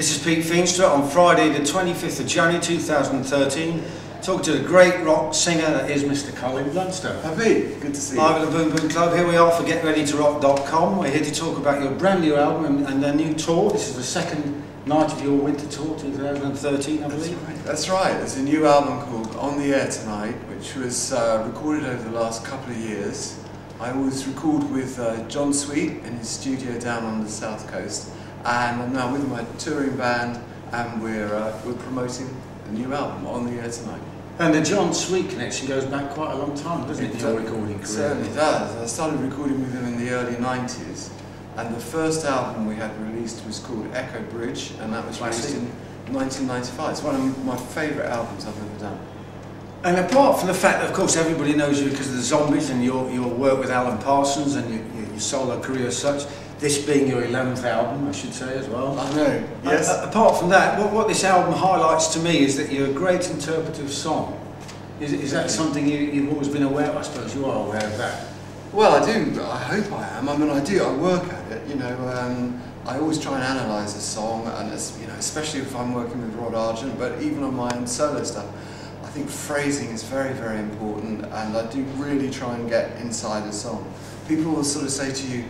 This is Pete Feenstra on Friday the 25th of January 2013, talking to the great rock singer that is Mr. Colin Blunstone. Hi Pete, good to see you. Live at the Boom Boom Club. Here we are for GetReadyToRock.com. We're here to talk about your brand new album and their new tour. This is the second night of your winter tour, 2013, I believe. That's right. There's a new album called On the Air Tonight, which was recorded over the last couple of years. I was recorded with John Sweet in his studio down on the south coast, and I'm now with my touring band, and we're promoting the new album On the Air Tonight. And the John Sweet connection goes back quite a long time, doesn't it, in your recording career? It certainly does. I started recording with him in the early 90s, and the first album we had released was called Echo Bridge, and that was released in 1995. It's one of my favourite albums I've ever done. And apart from the fact that, of course, everybody knows you because of the Zombies and your work with Alan Parsons and your solo career as such, this being your 11th album, I should say, as well. I know, yes. Apart from that, what this album highlights to me is that you're a great interpreter of song. Is that something you've always been aware of? I suppose you are aware of that. Well, I do. I hope I am. I mean, I do. I work at it. You know, I always try and analyse a song, and especially if I'm working with Rod Argent, but even on my own solo stuff, I think phrasing is very, very important, and I do really try and get inside a song. People will sort of say to you,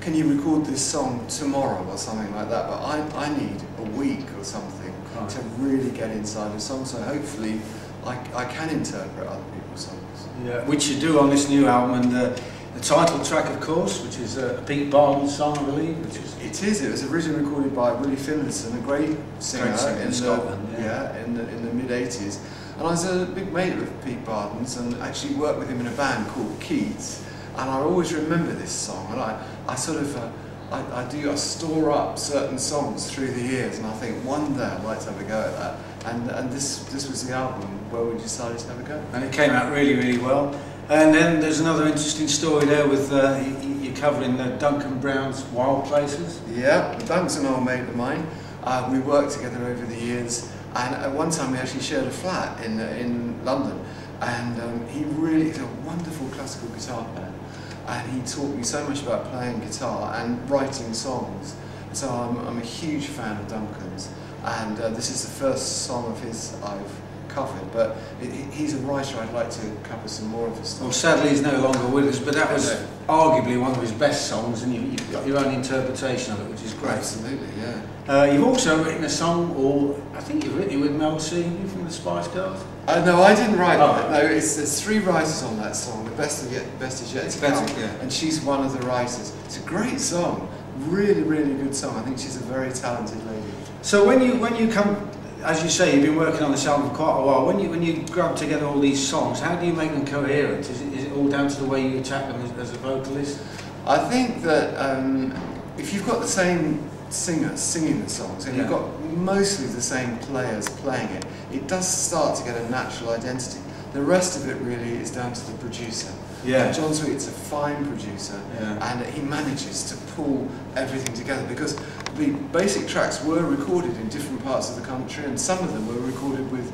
can you record this song tomorrow or something like that, but I need a week or something to really get inside a song, so hopefully I can interpret other people's songs. Yeah, which you do on this new album, and the title track, of course, which is a Pete Barden song, I believe. It is. It was originally recorded by Willie Finlayson, a great singer in Scotland. In the mid-80s. And I was a big mate of Pete Barden's and actually worked with him in a band called Keats. And I always remember this song, and I store up certain songs through the years, and I think one day I'd like to have a go at that. And this was the album where we decided to have a go. And it came out really, really well. And then there's another interesting story there with you covering Duncan Brown's Wild Places. Yeah, Duncan's an old mate of mine. We worked together over the years, and at one time we actually shared a flat in London. And he's a wonderful classical guitar player, and he taught me so much about playing guitar and writing songs. So I'm a huge fan of Duncan's, and this is the first song of his I've covered, but he's a writer I'd like to cover some more of his stuff. Well, sadly he's no longer with us, but that was arguably one of his best songs, and you've got your own interpretation of it, which is great. Absolutely, yeah. You've also written a song, or I think you've written it with Mel C from the Spice Girls? No, I didn't write it. No, there's three writers on that song. The best is yet to come, and she's one of the writers. It's a great song, really, really good song. I think she's a very talented lady. So when you come, as you say, you've been working on this album for quite a while. When you grab together all these songs, how do you make them coherent? Is it all down to the way you attack them as a vocalist? I think that if you've got the same singer singing the songs, and you've got mostly the same players playing it, it does start to get a natural identity. The rest of it really is down to the producer. Yeah. John Sweet's a fine producer, and he manages to pull everything together, because the basic tracks were recorded in different parts of the country, and some of them were recorded with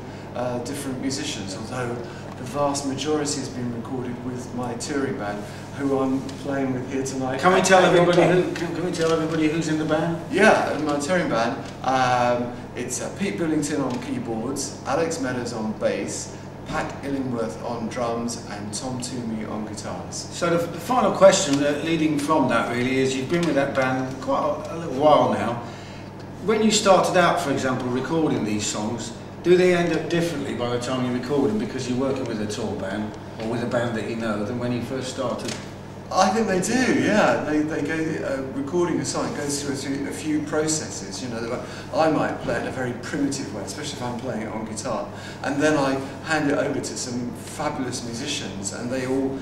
different musicians, although the vast majority has been recorded with my touring band, who I'm playing with here tonight. Can we tell everybody who's in the band? Yeah, in my touring band, it's Pete Billington on keyboards, Alex Meadows on bass, Pat Illingworth on drums, and Tom Toomey on guitars. So the final question leading from that really is, you've been with that band quite a little while now. When you started out, for example, recording these songs, do they end up differently by the time you record them because you're working with a tour band or with a band that you know than when you first started? I think they do, yeah. They go, recording a song goes through a few processes. You know, I might play it in a very primitive way, especially if I'm playing it on guitar, and then I hand it over to some fabulous musicians, and they all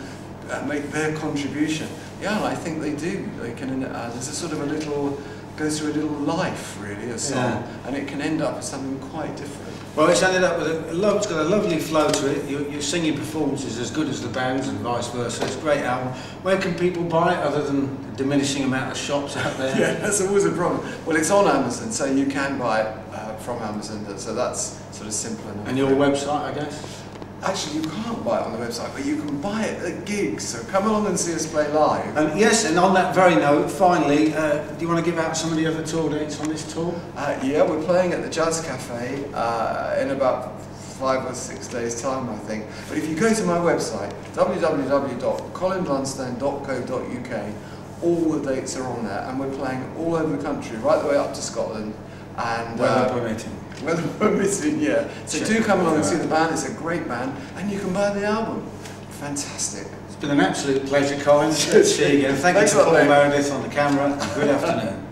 make their contribution. Yeah, and I think they do. They can. There's a sort of goes through a little life, really, a song, and it can end up as something quite different. Well, it's ended up with it's got a lovely flow to it. Your singing performance is as good as the band's and vice versa. It's a great album. Where can people buy it other than the diminishing amount of shops out there? Yeah, that's always a problem. Well, it's on Amazon, so you can buy it from Amazon, so that's sort of simple enough. And your website, I guess? Actually, you can't buy it on the website, but you can buy it at gigs. So come along and see us play live. Yes, and on that very note, finally, do you want to give out some of the other tour dates on this tour? Yeah, we're playing at the Jazz Cafe in about 5 or 6 days' time, I think. But if you go to my website, www.colinblunstone.co.uk, all the dates are on there, and we're playing all over the country, right the way up to Scotland. And weather permitting. Weather permitting, yeah. So do come along and see the band. It's a great band, and you can buy the album. Fantastic. It's been an absolute pleasure, Colin. Good to see you again. Thank you to Paul Meredith on the camera. Good afternoon.